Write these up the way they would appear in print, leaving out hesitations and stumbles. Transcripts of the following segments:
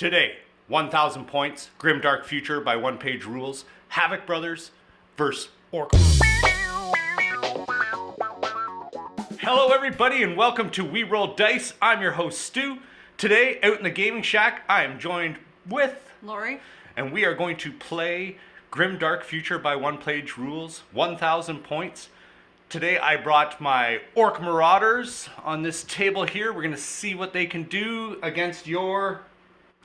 Today, 1,000 points, Grimdark Future by one-page rules, Havoc Brothers versus Orc. Hello everybody and welcome to We Roll Dice. I'm your host Stu. Today, out in the gaming shack, I am joined with Lori. And we are going to play Grimdark Future by one-page rules, 1,000 points. Today I brought my Orc Marauders on this table here. We're going to see what they can do against your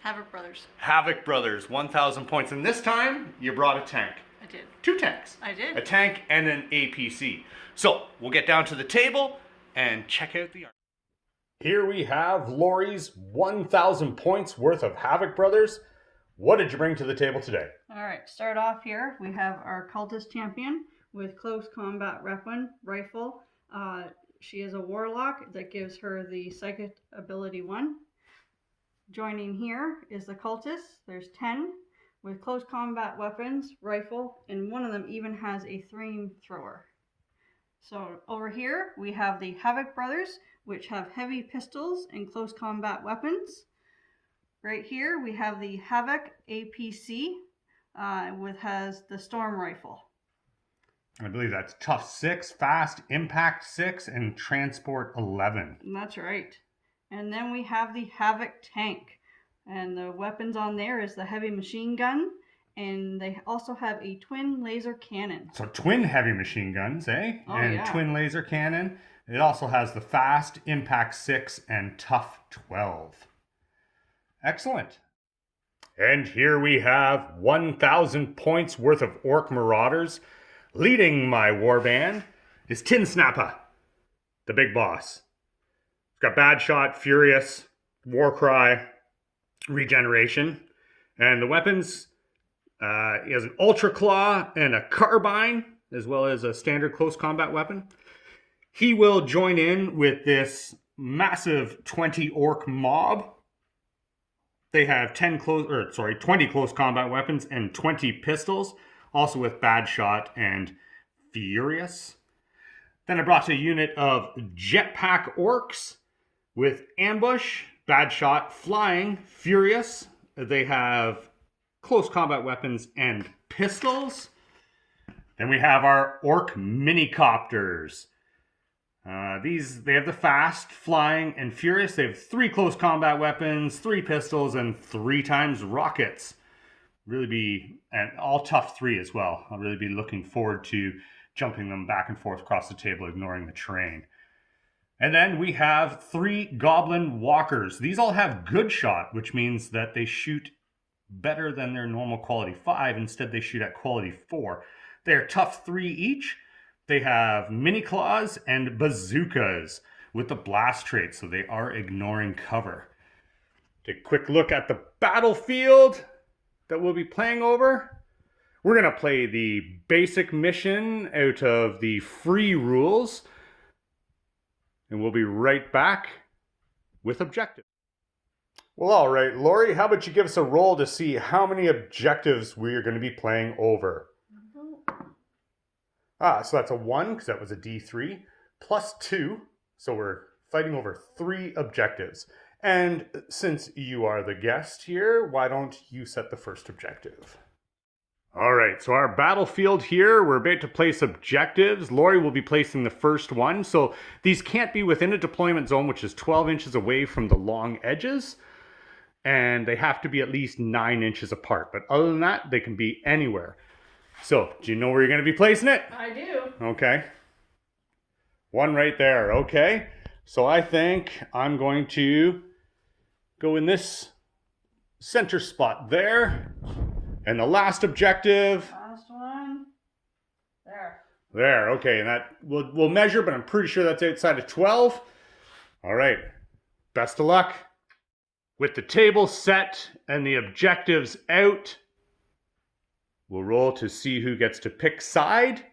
Havoc Brothers. Havoc Brothers, 1,000 points. And this time, you brought a tank. I did. 2 tanks. I did. A tank and an APC. So, we'll get down to the table and check out the art. Here we have Lori's 1,000 points worth of Havoc Brothers. What did you bring to the table today? All right, start off here. We have our cultist champion with close combat weapon, rifle. She is a warlock that gives her the psychic ability 1. Joining here is the cultists. There's 10 with close combat weapons, rifle, and one of them even has a flamethrower. So over here we have the Havoc Brothers, which have heavy pistols and close combat weapons. Right here we have the Havoc APC, which has the storm rifle. I believe that's Tough 6, Fast, Impact 6, and Transport 11. That's right. And then we have the Havoc tank. And the weapons on there is the heavy machine gun. And they also have a twin laser cannon. So twin heavy machine guns, eh? Oh, and yeah. Twin laser cannon. It also has the Fast, Impact 6, and Tough 12. Excellent. And here we have 1,000 points worth of Orc Marauders. Leading my warband is Tin Snapper, the big boss. He's got Bad Shot, Furious, Warcry, Regeneration. And the weapons, he has an Ultra Claw and a Carbine, as well as a standard close combat weapon. He will join in with this massive 20 Orc mob. They have 20 close combat weapons and 20 pistols, also with Bad Shot and Furious. Then I brought a unit of Jetpack Orcs with Ambush, Bad Shot, Flying, Furious. They have close combat weapons and pistols. Then we have our Orc Minicopters. They have the Fast, Flying, and Furious. They have 3 close combat weapons, 3 pistols, and 3 times rockets. And all tough 3 as well. I'll really be looking forward to jumping them back and forth across the table, ignoring the terrain. And then we have 3 Goblin Walkers. These all have good shot, which means that they shoot better than their normal quality 5. Instead, they shoot at quality 4. They're tough 3 each. They have mini claws and bazookas with the blast trait, so they are ignoring cover. Take a quick look at the battlefield that we'll be playing over. We're going to play the basic mission out of the free rules. And we'll be right back with objectives. Well, all right, Lori, how about you give us a roll to see how many objectives we are going to be playing over? So that's a 1, because that was a D3, plus 2. So we're fighting over 3 objectives. And since you are the guest here, why don't you set the first objective? All right, so our battlefield here, we're about to place objectives. Lori will be placing the first one. So these can't be within a deployment zone, which is 12 inches away from the long edges. And they have to be at least 9 inches apart. But other than that, they can be anywhere. So, do you know where you're going to be placing it? I do. Okay. 1 right there, okay. So I think I'm going to go in this center spot there. And the last objective. Last one. There. There, okay. And that we'll measure, but I'm pretty sure that's outside of 12. All right. Best of luck. With the table set and the objectives out, we'll roll to see who gets to pick side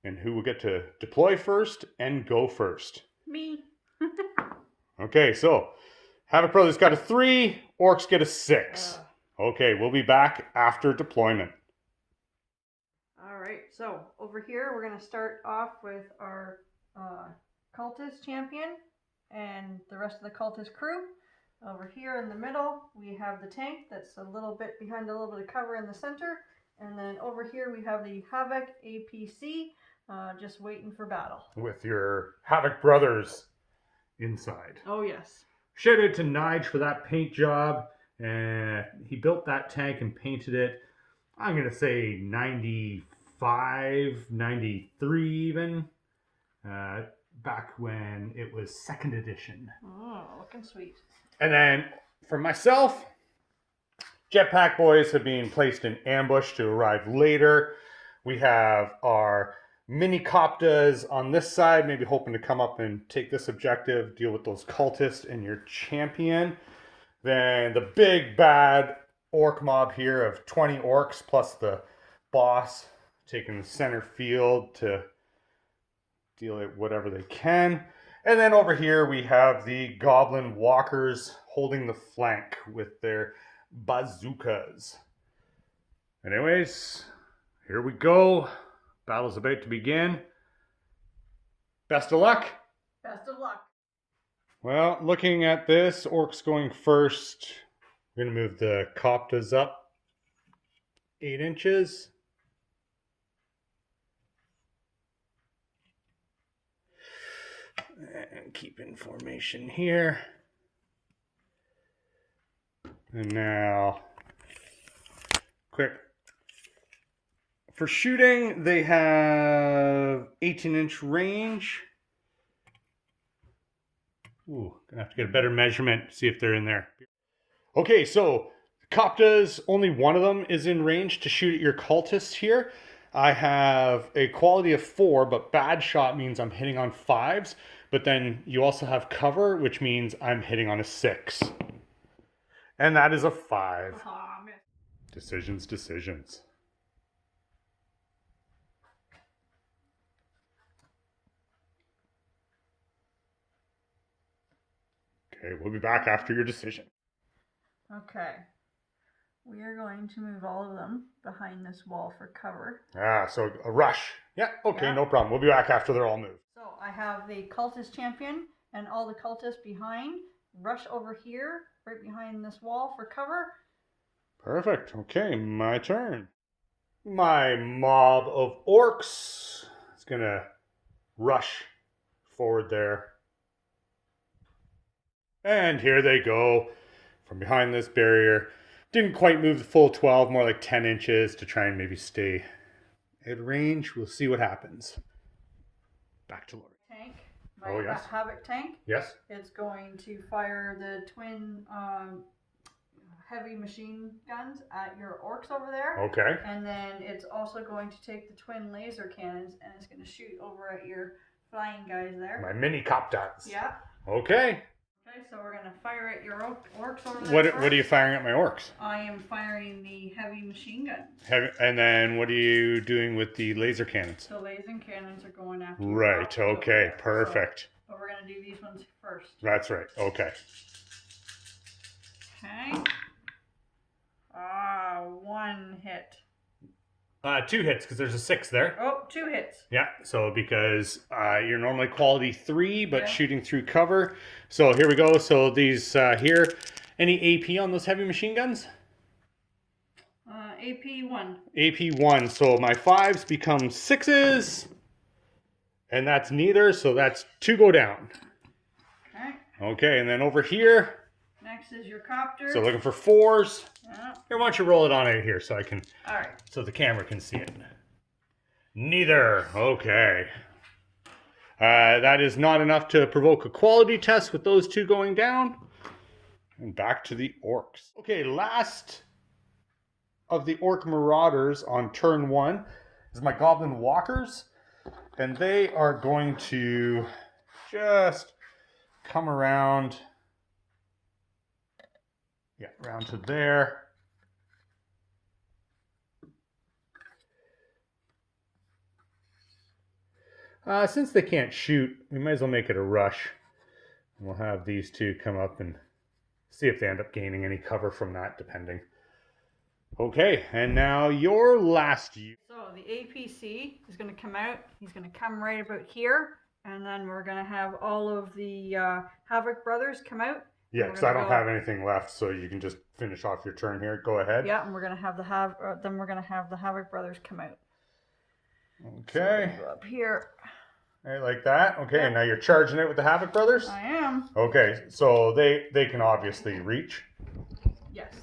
and who will get to deploy first and go first. Me. Okay, so Havoc Brothers got a 3, Orcs get a 6. Okay, we'll be back after deployment. All right, so over here we're going to start off with our cultist champion and the rest of the cultist crew. Over here in the middle, we have the tank that's a little bit behind a little bit of cover in the center. And then over here, we have the Havoc APC, just waiting for battle. With your Havoc Brothers inside. Oh, yes. Shout out to Nige for that paint job. He built that tank and painted it, I'm going to say 95, 93 even. Back when it was 2nd edition. Oh, looking sweet. And then for myself, Jetpack Boys have been placed in ambush to arrive later. We have our mini Coptas on this side, maybe hoping to come up and take this objective, deal with those cultists and your champion. Then the big bad orc mob here of 20 orcs plus the boss taking the center field to deal with whatever they can. And then over here we have the goblin walkers holding the flank with their bazookas. Anyways, here we go. Battle's about to begin. Best of luck. Best of luck. Well, looking at this, orcs going first. We're going to move the Coptas up 8 inches. And keep in formation here. And now, quick. For shooting, they have 18-inch range. Ooh, gonna have to get a better measurement, see if they're in there. Okay, so Coptas, only one of them is in range to shoot at your cultists here. I have a quality of 4, but bad shot means I'm hitting on 5s. But then you also have cover, which means I'm hitting on a 6. And that is a 5. Decisions. Okay, we'll be back after your decision. Okay. We are going to move all of them behind this wall for cover. So a rush. Yeah, okay, Yeah. no problem. We'll be back after they're all moved. So I have the cultist champion and all the cultists behind. Rush over here, right behind this wall for cover. Perfect. Okay, my turn. My mob of orcs is going to rush forward there. And here they go from behind this barrier. Didn't quite move the full 12, more like 10 inches to try and maybe stay at range. We'll see what happens. Back to Lori. Tank. Oh, yes. Havoc tank. Yes. It's going to fire the twin heavy machine guns at your orcs over there. Okay. And then it's also going to take the twin laser cannons and it's going to shoot over at your flying guys there. My mini Coptas. Yeah. Okay. Okay, so we're going to fire at your orcs over there. What are you firing at my orcs? I am firing the heavy machine gun. And then what are you doing with the laser cannons? The laser cannons are going after. Right, okay, perfect. But we're going to do these ones first. That's right, okay. Okay. 1 hit. 2 hits, because there's a 6 there. Oh, 2 hits. Yeah, so because you're normally quality 3, but Yeah. shooting through cover. So here we go. So these here, any AP on those heavy machine guns? AP 1. AP 1. So my 5s become 6s. And that's neither, so that's 2 go down. Okay. Okay, and then over here, Next is your copter. so looking for 4s. Yeah. Here, why don't you roll it on out here so I can, All right. so the camera can see it. Neither. Okay. That is not enough to provoke a quality test with those 2 going down. And back to the orcs. Okay, last of the Orc Marauders on turn 1 is my Goblin Walkers. And they are going to just come around. Yeah, around to there. Since they can't shoot, we might as well make it a rush. And we'll have these 2 come up and see if they end up gaining any cover from that, depending. Okay, and now your last use. So the APC is going to come out. He's going to come right about here. And then we're going to have all of the Havoc Brothers come out. Yeah, because I don't have anything left, so you can just finish off your turn here. Go ahead. Yeah, and we're gonna have the Havoc Brothers come out. Okay. So go up here. Right, like that. Okay, and now you're charging it with the Havoc Brothers? I am. Okay, so they can obviously reach. Yes.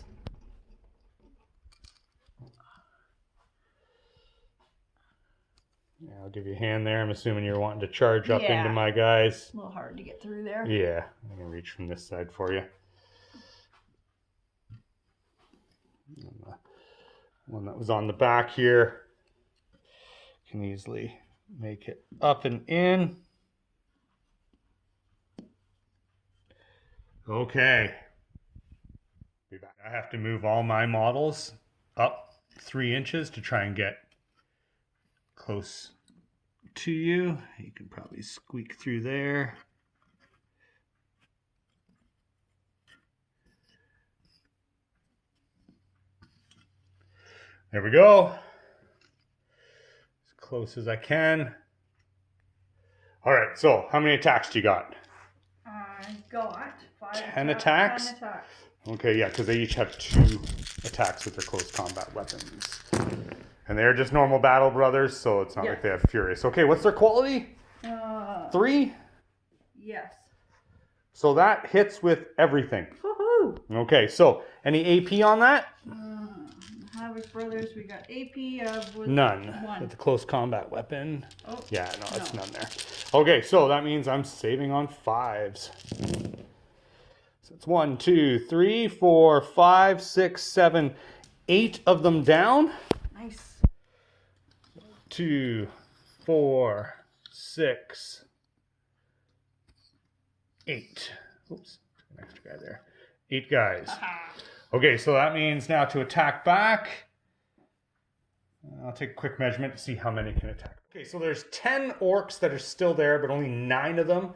Yeah, I'll give you a hand there. I'm assuming you're wanting to charge up into my guys. A little hard to get through there. Yeah, I can reach from this side for you. And the one that was on the back here can easily make it up and in. Okay. Be back. I have to move all my models up 3 inches to try and get close to you. You can probably squeak through there. There we go. As close as I can. All right, so how many attacks do you got? I got 10 attacks? 10 attacks. Okay, yeah, because they each have 2 attacks with their close combat weapons. And they're just normal battle brothers, so it's not like they have furious. Okay, what's their quality? 3? Yes. So that hits with everything. Woohoo! Okay, so any AP on that? Havoc Brothers, we got AP of None. 1. With the close combat weapon. Oh, Yeah, no, it's none there. Okay, so that means I'm saving on 5s. So it's 1, 2, 3, 4, 5, 6, 7, 8 of them down. Nice. 2, 4, 6, 8. Oops, an extra guy there. 8 guys. Okay, so that means now to attack back. I'll take a quick measurement to see how many can attack. Okay, so there's 10 orcs that are still there, but only 9 of them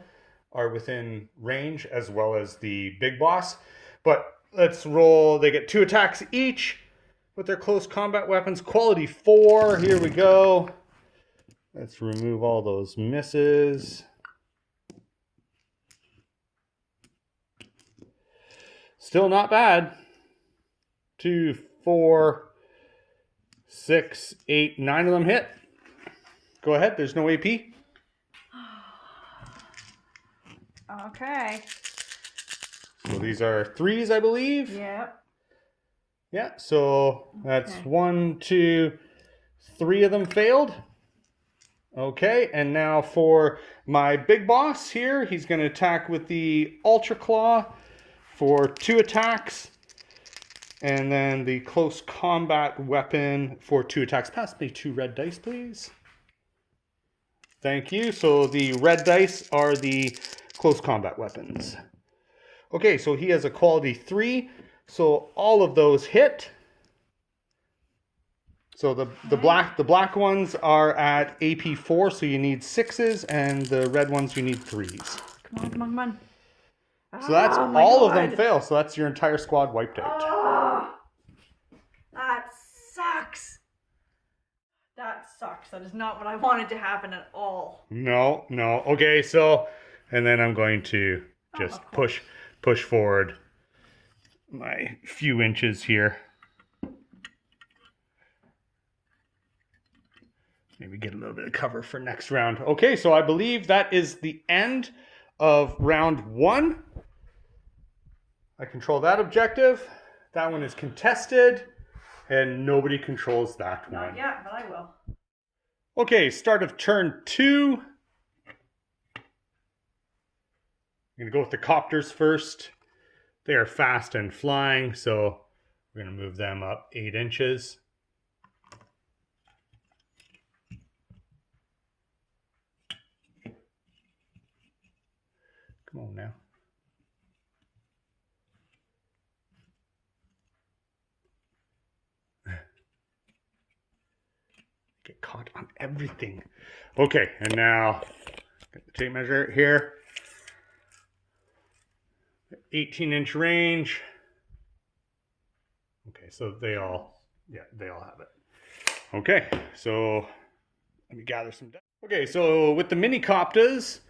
are within range, as well as the big boss. But let's roll. They get 2 attacks each with their close combat weapons. Quality 4. Here we go. Let's remove all those misses. Still not bad. 2, 4, 6, 8, 9 of them hit. Go ahead. There's no AP. Okay. So these are 3s, I believe. Yep. Yeah, so that's 1, 2, 3 of them failed. Okay, and now for my big boss here, he's going to attack with the Ultra Claw for 2 attacks. And then the close combat weapon for 2 attacks. Pass me 2 red dice, please. Thank you. So the red dice are the close combat weapons. Okay, so he has a quality 3. So all of those hit. So the black ones are at AP 4, so you need 6s, and the red ones you need 3s. Come on, come on, come on. So that's all of them fail. So that's your entire squad wiped out. Oh, that sucks. That sucks. That is not what I wanted to happen at all. No, no. Okay, so, and then I'm going to just push forward my few inches here. Maybe get a little bit of cover for next round. Okay, so I believe that is the end of round 1. I control that objective. That one is contested, and nobody controls that one. Not yet, but I will. Okay, start of turn 2. I'm going to go with the copters first. They are fast and flying, so we're going to move them up 8 inches. Come on now. Get caught on everything. Okay, and now get the tape measure here. 18-inch range. Okay, so they all have it. Okay, so let me gather some data. Okay, so with the mini copters,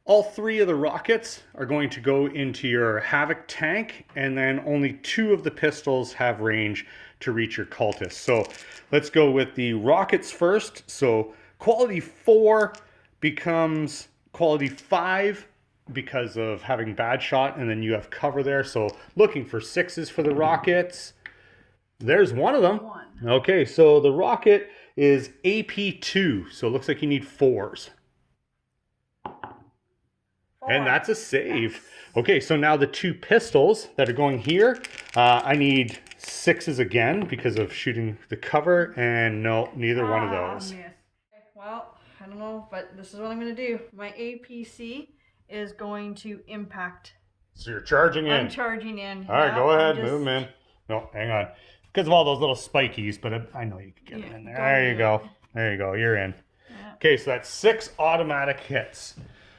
All 3 of the rockets are going to go into your Havoc tank, and then only 2 of the pistols have range to reach your cultists. So let's go with the rockets first. So quality 4 becomes quality 5 because of having bad shot, and then you have cover there. So looking for 6s for the rockets. There's one of them. Okay, so the rocket is AP2, so it looks like you need 4s. And that's a save. Okay, so now the 2 pistols that are going here, I need 6s again because of shooting the cover, and no, neither one of those. Yes. Well, I don't know, but this is what I'm going to do. My APC is going to impact. So you're charging in. I'm charging in. All right, go ahead, move them in. No, hang on. Because of all those little spikies, but I know you can get them in there. There you go. There you go, you're in. Yeah. Okay, so that's 6 automatic hits.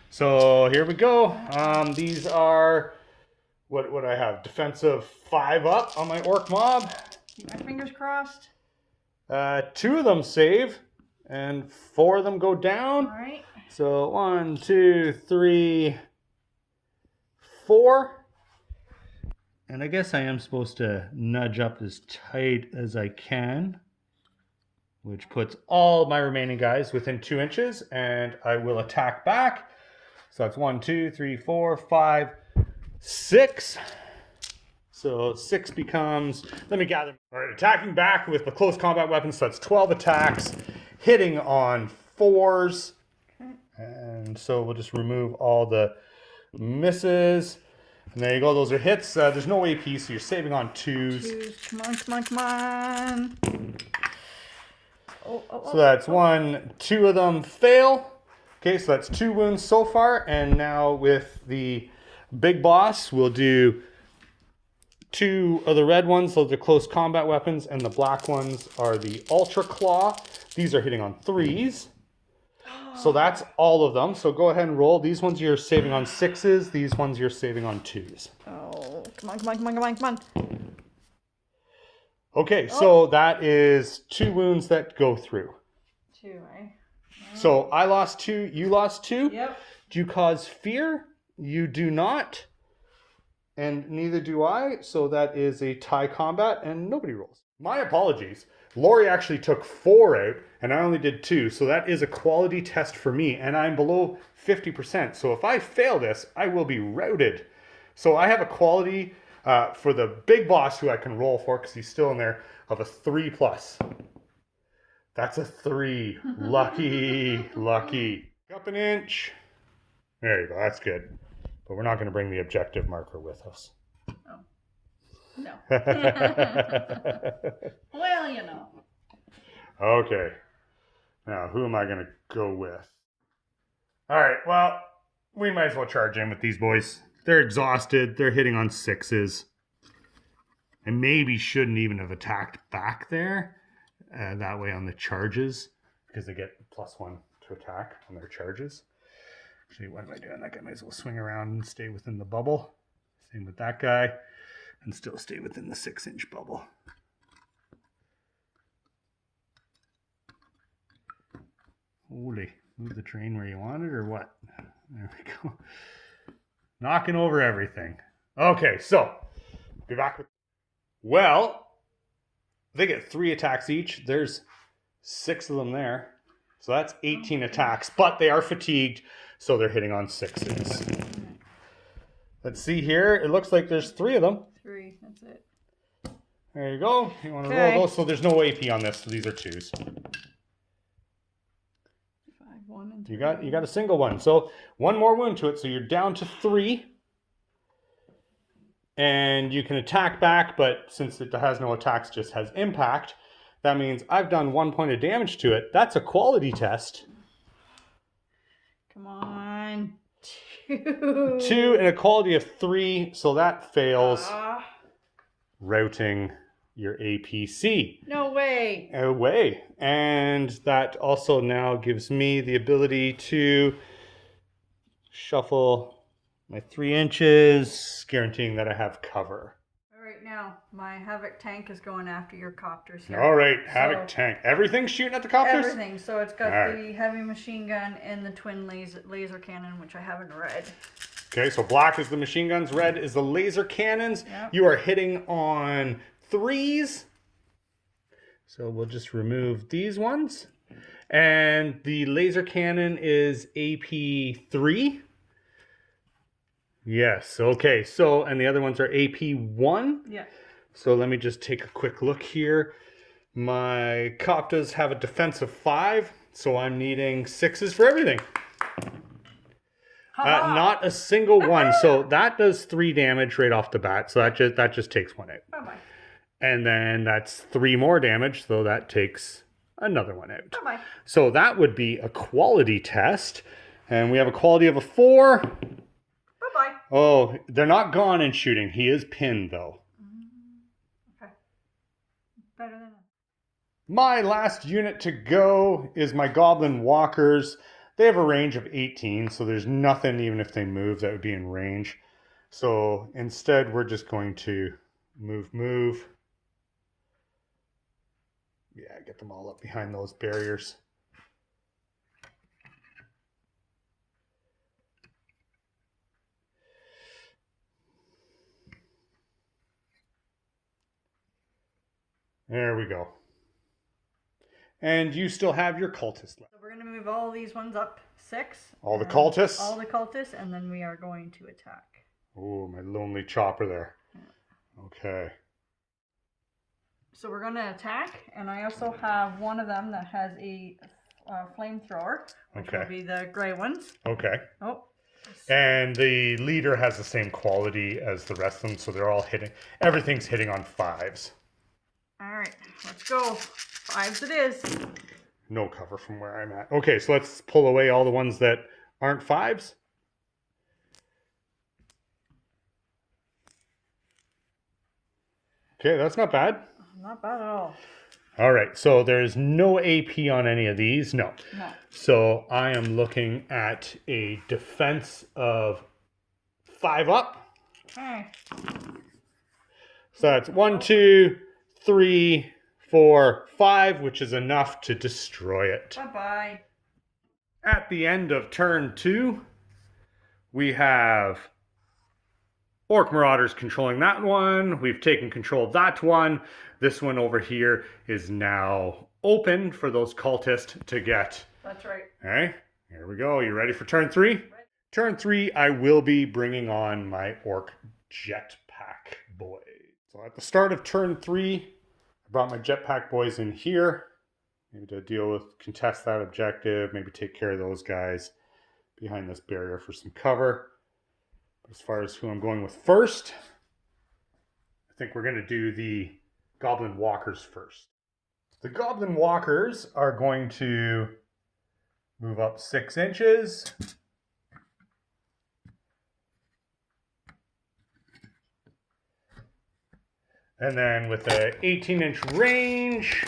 So here we go. These are, what I have? Defensive 5 up on my orc mob. Keep my fingers crossed. 2 of them save, and 4 of them go down. All right. So 1, 2, 3, 4. And I guess I am supposed to nudge up as tight as I can, which puts all my remaining guys within 2 inches, and I will attack back. So that's 1, 2, 3, 4, 5, 6. So 6 becomes, let me gather. All right, attacking back with the close combat weapons. So that's 12 attacks, hitting on 4s. And so we'll just remove all the misses. And there you go, those are hits. There's no AP, so you're saving on 2s. Come on, come on, come on. So that's 1, 2 of them fail. Okay, so that's 2 wounds so far. And now with the big boss, we'll do 2 of the red ones. Those are close combat weapons. And the black ones are the Ultra Claw. These are hitting on 3s. So that's all of them. So go ahead and roll. These ones you're saving on 6s. These ones you're saving on 2s. Oh, come on, come on, come on, come on, come on. Okay, so that is 2 wounds that go through. 2, eh? So I lost 2, you lost 2. Yep. Do you cause fear? You do not. And neither do I. So that is a tie combat, and nobody rolls. My apologies. Lori actually took 4 out, and I only did 2. So that is a quality test for me, and I'm below 50%. So if I fail this, I will be routed. So I have a quality for the big boss who I can roll for, because he's still in there, of a 3+. That's a 3. Lucky, lucky. Up an inch. There you go, that's good. But we're not going to bring the objective marker with us. Oh. No. Well, you know. Okay. Now, who am I going to go with? All right, well, we might as well charge in with these boys. They're exhausted. They're hitting on 6s. And maybe shouldn't even have attacked back there. That way on the charges, because they get +1 to attack on their charges. Actually, what am I doing? That guy might as well swing around and stay within the bubble. Same with that guy. And still stay within the 6-inch bubble. Holy, move the train where you want it or what? There we go. Knocking over everything. Okay, so be back with. Well, they get 3 attacks each. There's 6 of them there. So that's 18 attacks, but they are fatigued, so they're hitting on 6s. Let's see here. It looks like there's 3 of them. 3, that's it. There you go. You want to roll those? So there's no AP on this, so these are 2s. 5, 1, and 3. You got a single one. So 1 more wound to it, so you're down to 3. And you can attack back, but since it has no attacks, just has impact, that means I've done 1 point of damage to it. That's a quality test. Come on. 2. 2 and a quality of 3, so that fails. Routing your APC. No way. Away. And that also now gives me the ability to shuffle my 3 inches, guaranteeing that I have cover. All right, right now, my Havoc tank is going after your copters here. All right, Havoc tank. Everything's shooting at the copters? Everything. So it's got All the heavy machine gun and the twin laser cannon, which I have in red. Okay, so black is the machine guns, red is the laser cannons. Yep. You are hitting on 3s. So we'll just remove these ones. And the laser cannon is AP3. Yes, okay. So, and the other ones are AP1. Yeah. So let me just take a quick look here. My Coptas have a defense of 5, so I'm needing 6s for everything. Not a single one. So that does 3 damage right off the bat. So that just takes 1 out. Bye-bye. And then that's 3 more damage, so that takes another 1 out. Bye-bye. So that would be a quality test. And we have a quality of a 4. Bye-bye. Oh, they're not gone in shooting. He is pinned, though. Okay. Better than that. My last unit to go is my Goblin Walkers. They have a range of 18, so there's nothing, even if they move, that would be in range. So instead, we're just going to move. Yeah, get them all up behind those barriers. There we go. And you still have your cultists left. So we're going to move all these ones up 6. All the cultists? All the cultists, and then we are going to attack. Oh, my lonely chopper there. Yeah. Okay. So we're going to attack, and I also have one of them that has a flamethrower, which will be the gray ones. Okay. Oh. And the leader has the same quality as the rest of them, so they're all hitting. Everything's hitting on 5s. All right, let's go. 5s it is. No cover from where I'm at. Okay, so let's pull away all the ones that aren't 5s. Okay, that's not bad. Not bad at all. All right, so there's no AP on any of these. No. So I am looking at a defense of 5 up. Okay. So that's 1, 2, 3, 4, 5, which is enough to destroy it. Bye-bye. At the end of turn 2, we have Orc Marauders controlling that one. We've taken control of that one. This one over here is now open for those cultists to get. That's right. All right, here we go. You ready for turn 3? Right. Turn 3, I will be bringing on my Orc Jetpack boys. So at the start of turn 3, I brought my Jetpack boys in here. Maybe to deal with, contest that objective, maybe take care of those guys behind this barrier for some cover. As far as who I'm going with first, I think we're going to do the Goblin Walkers first. The Goblin Walkers are going to move up 6 inches. And then with an 18-inch range,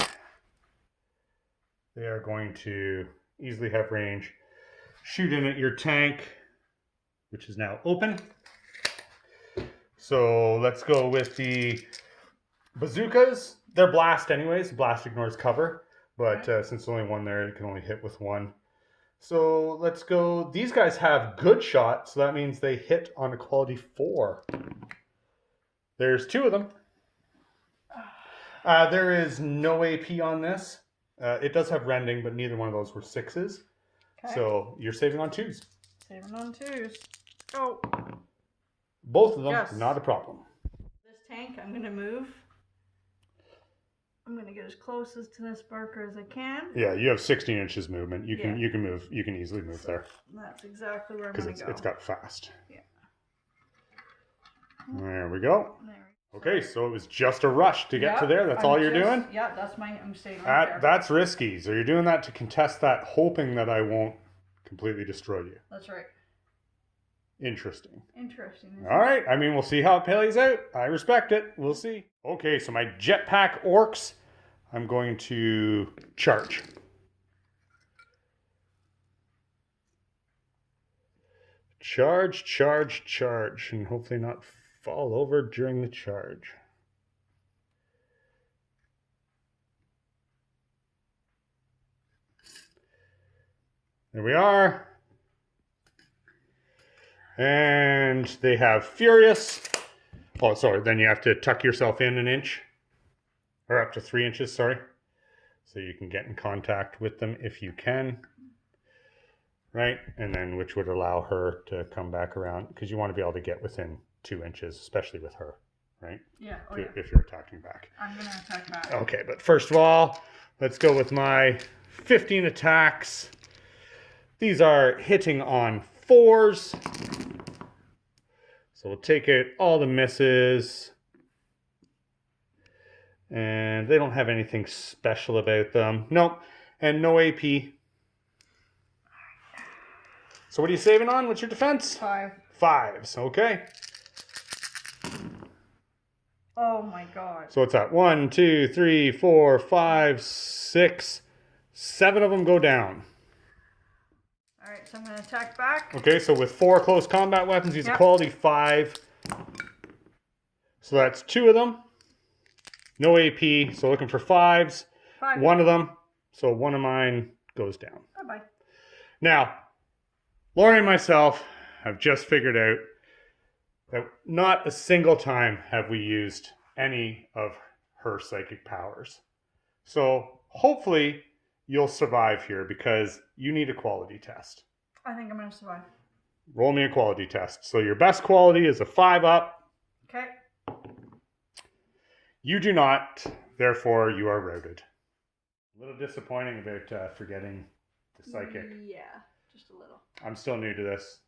they are going to easily have range. Shoot in at your tank, which is now open. So let's go with the bazookas. They're blast anyways. Blast ignores cover. But since there's only one there, it can only hit with 1. So let's go. These guys have good shot, so that means they hit on a quality 4. There's 2 of them. There is no AP on this. It does have rending, but neither one of those were 6s. Okay. So you're saving on 2s. Saving on 2s. Go. Both of them, not a problem. This tank, I'm going to move. I'm going to get as close to this marker as I can. Yeah, you have 16 inches movement. You can move. You can easily move there. That's exactly where I'm going to go. It's got fast. Yeah. There we go. Okay, so it was just a rush to get to there. That's all you're doing? Yeah, that's I'm staying right there. That's risky. So you're doing that to contest that, hoping that I won't completely destroy you. That's right. Interesting. Interesting. All right. I mean, we'll see how it plays out. I respect it. We'll see. Okay, so my jetpack orcs, I'm going to charge. Charge, charge, charge, and hopefully not fall over during the charge. There we are. And they have Furious. Oh, sorry. Then you have to tuck yourself in an inch. Or up to 3 inches, sorry. So you can get in contact with them if you can. Right? And then which would allow her to come back around. Because you want to be able to get within 2 inches, especially with her. Right? Yeah. If you're attacking back. I'm going to attack back. Okay, but first of all, let's go with my 15 attacks. These are hitting on 4s. So we'll take out all the misses. And they don't have anything special about them. Nope. And no AP. So what are you saving on? What's your defense? 5. 5s. Okay. Oh my god. So what's that? 1, 2, 3, 4, 5, 6. 7 of them go down. Alright, so I'm going to attack back. Okay, so with 4 close combat weapons, use a quality 5. So that's 2 of them. No AP, so looking for 5s. 5. 1 of them, so 1 of mine goes down. Bye-bye. Now, Lori and myself have just figured out that not a single time have we used any of her psychic powers. So hopefully you'll survive here because you need a quality test. I think I'm going to survive. Roll me a quality test. So your best quality is a 5 up. Okay. You do not, therefore you are routed. A little disappointing about forgetting the psychic. Yeah, just a little. I'm still new to this.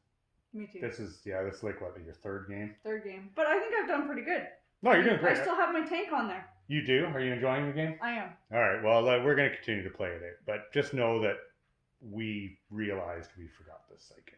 Me too. This is like what, your 3rd game? 3rd game. But I think I've done pretty good. No, you're doing great. I still have my tank on there. You do? Are you enjoying the game? I am. All right, well, we're going to continue to play it out. But just know that we realized we forgot the psychic.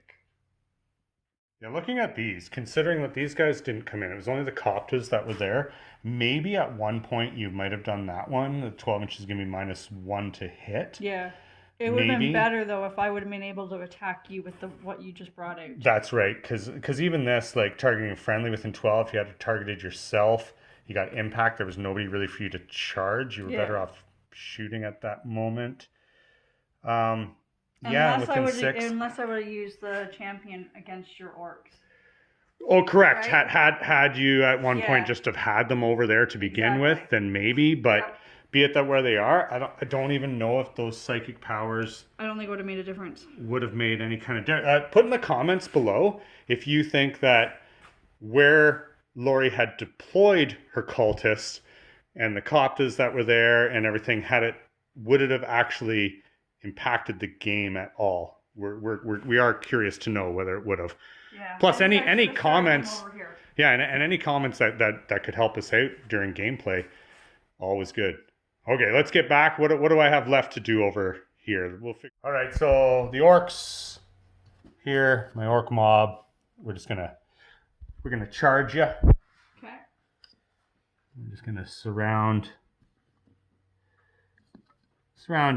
Yeah, looking at these, considering that these guys didn't come in, it was only the Coptas that were there. Maybe at one point you might have done that one. The 12 inches is going to be -1 to hit. Yeah. It would have been better, though, if I would have been able to attack you with what you just brought out. That's right, because even this, like, targeting a friendly within 12, if you had targeted yourself, you got impact, there was nobody really for you to charge. You were better off shooting at that moment. Unless I would have used the champion against your orcs. Oh, correct. Right? Had you at one point just have had them over there to begin with, then maybe. But be it that where they are, I don't even know if those psychic powers. I don't think it would have made a difference. Would have made any kind of difference. Put in the comments below if you think that where Lori had deployed her cultists and the Coptas that were there and everything would it have actually impacted the game at all? We are curious to know whether it would have. Yeah. Plus, any comments, and any comments that could help us out during gameplay, always good. Okay, let's get back. What do I have left to do over here? All right, so the orcs here, my orc mob. We're gonna charge you. Okay. I'm just gonna surround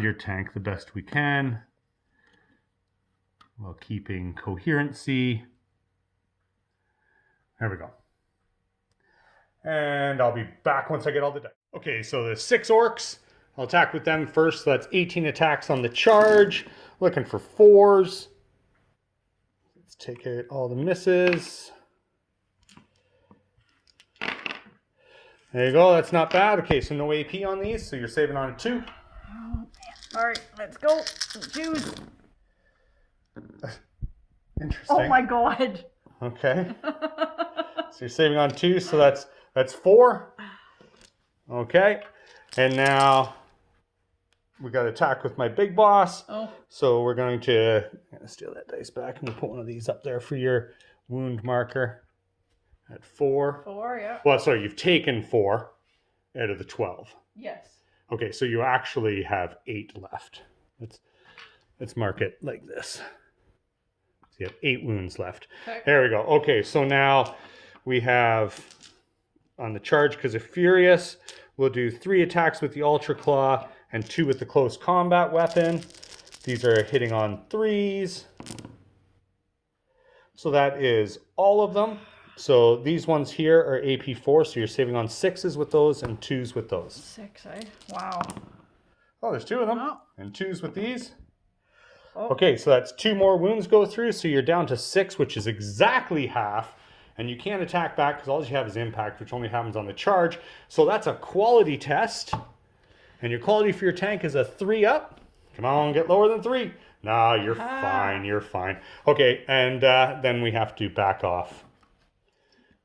your tank the best we can while keeping coherency. There we go. And I'll be back once I get all the dice. Okay, so the 6 orcs, I'll attack with them first. So that's 18 attacks on the charge. Looking for 4s. Let's take out all the misses. There you go, that's not bad. Okay, so no AP on these, so you're saving on a 2. Oh, man. All right, let's go. Choose. Interesting. Oh my god. Okay. So you're saving on 2, so that's 4. Okay. And now we got to attack with my big boss. Oh. So we're going to steal that dice back and we'll put one of these up there for your wound marker at 4. 4, yeah. Well, sorry, you've taken 4 out of the 12. Yes. Okay, so you actually have 8 left. Let's mark it like this. So you have 8 wounds left. Okay. There we go. Okay, so now we have on the charge, because of Furious, we'll do 3 attacks with the Ultra Claw and 2 with the close combat weapon. These are hitting on 3s. So that is all of them. So these ones here are AP4, so you're saving on 6s with those and 2s with those. 6, eh? Wow. Oh, there's 2 of them. Oh. And 2s with these. Oh. Okay, so that's 2 more wounds go through, so you're down to 6, which is exactly half. And you can't attack back because all you have is impact, which only happens on the charge. So that's a quality test. And your quality for your tank is a 3 up. Come on, get lower than 3. Nah, you're fine, you're fine. Okay, and then we have to back off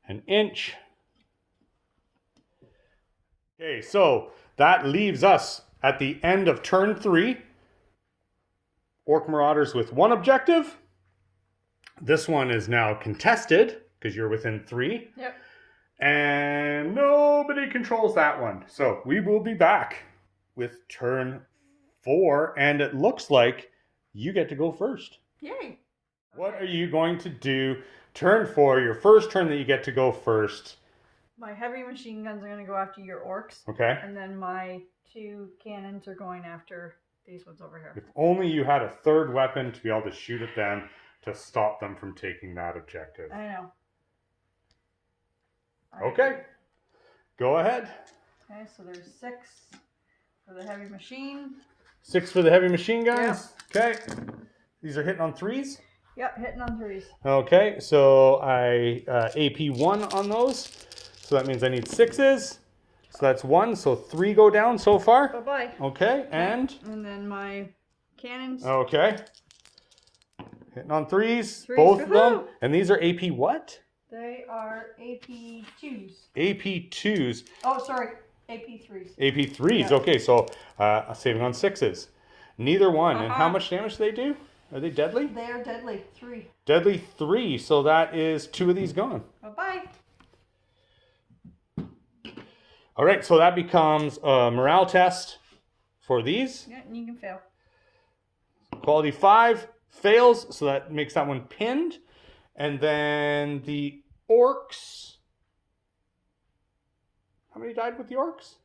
an inch. Okay, so that leaves us at the end of turn 3. Orc Marauders with 1 objective. This one is now contested because you're within 3. Yep. And nobody controls that one. So we will be back with turn 4. And it looks like you get to go first. Yay. What are you going to do? Turn 4, your first turn that you get to go first. My heavy machine guns are going to go after your orcs. Okay. And then my 2 cannons are going after these ones over here. If only you had a 3rd weapon to be able to shoot at them to stop them from taking that objective. I know. Okay. Go ahead. Okay, so there's 6 for the heavy machine. 6 for the heavy machine guns. Okay. These are hitting on 3s. Yep, hitting on 3s. Okay, so I AP 1 on those. So that means I need 6s. So that's 1. So 3 go down so far. Bye-bye. Okay, and? And then my cannons. Okay. Hitting on 3s. 3s, Both of them. woohoo! And these are AP what? They are AP 2s. AP 2s. Oh, sorry. AP 3s. AP 3s. Yeah. Okay, so saving on 6s. Neither one. And how much damage do they do? Are they deadly? They are deadly. 3. Deadly 3. So that is 2 of these gone. Bye-bye. All right, so that becomes a morale test for these. Yeah, and you can fail. Quality 5 fails, so that makes that one pinned. And then the orcs. How many died with the orcs?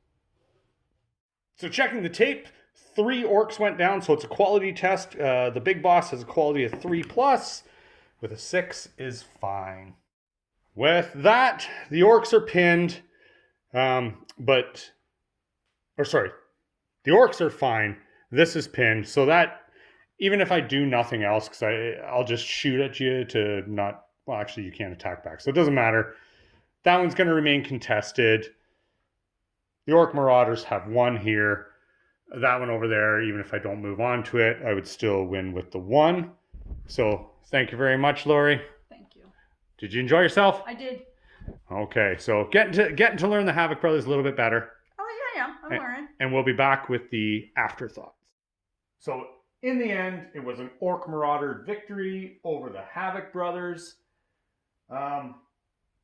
So checking the tape, 3 orcs went down, so it's a quality test. The big boss has a quality of 3+, with a 6 is fine. With that, the orcs are pinned, the orcs are fine. This is pinned, so that, even if I do nothing else, because I'll just shoot at you to not, well, actually you can't attack back, so it doesn't matter. That one's going to remain contested. The Orc Marauders have 1 here. That one over there, even if I don't move on to it, I would still win with the 1. So thank you very much, Lori. Thank you. Did you enjoy yourself? I did. Okay, so getting to learn the Havoc Brothers a little bit better. Oh, yeah. I'm learning. And we'll be back with the afterthoughts. So in the end, it was an Orc Marauder victory over the Havoc Brothers.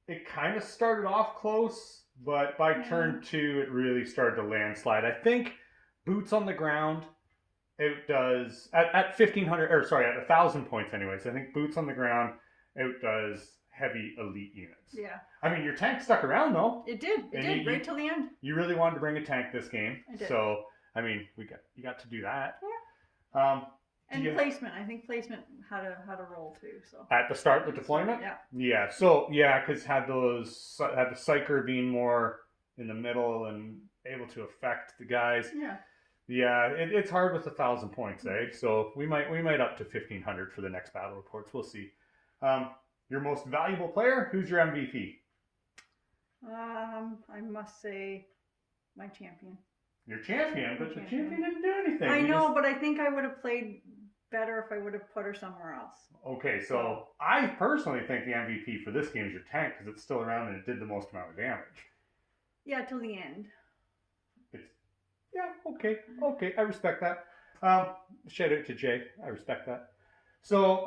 It kind of started off close, but by turn 2, it really started to landslide. I think boots on the ground, it does at 1,500, or sorry, at 1,000 points anyways. I think boots on the ground outdoes heavy elite units. Yeah. I mean, your tank stuck around though. It did. It did right till the end. You really wanted to bring a tank this game. I did. So, I mean, you got to do that. Yeah. And placement. I think placement had a role too. So at the start of the deployment? Yeah. Yeah. So because had the psyker being more in the middle and able to affect the guys. Yeah. Yeah, it's hard with 1,000 points, eh? So we might up to 1,500 for the next battle reports. We'll see. Your most valuable player? Who's your MVP? I must say, my champion. Your champion, but the champion didn't do anything. I know, but I think I would have played better if I would have put her somewhere else. Okay, so I personally think the MVP for this game is your tank because it's still around and it did the most amount of damage. Yeah, till the end. Okay, I respect that. Shout out to Jay, I respect that. So,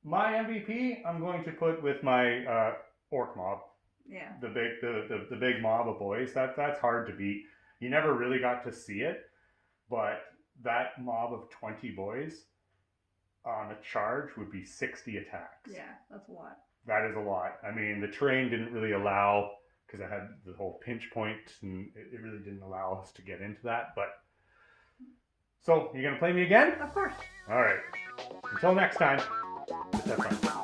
my MVP, I'm going to put with my orc mob. Yeah. The big mob of boys. That's hard to beat. You never really got to see it, but that mob of 20 boys on a charge would be 60 attacks. Yeah, that's a lot. That is a lot. I mean, the terrain didn't really allow, because I had the whole pinch point, and it really didn't allow us to get into that. But so, you gonna play me again? Of course. All right. Until next time. Just have fun.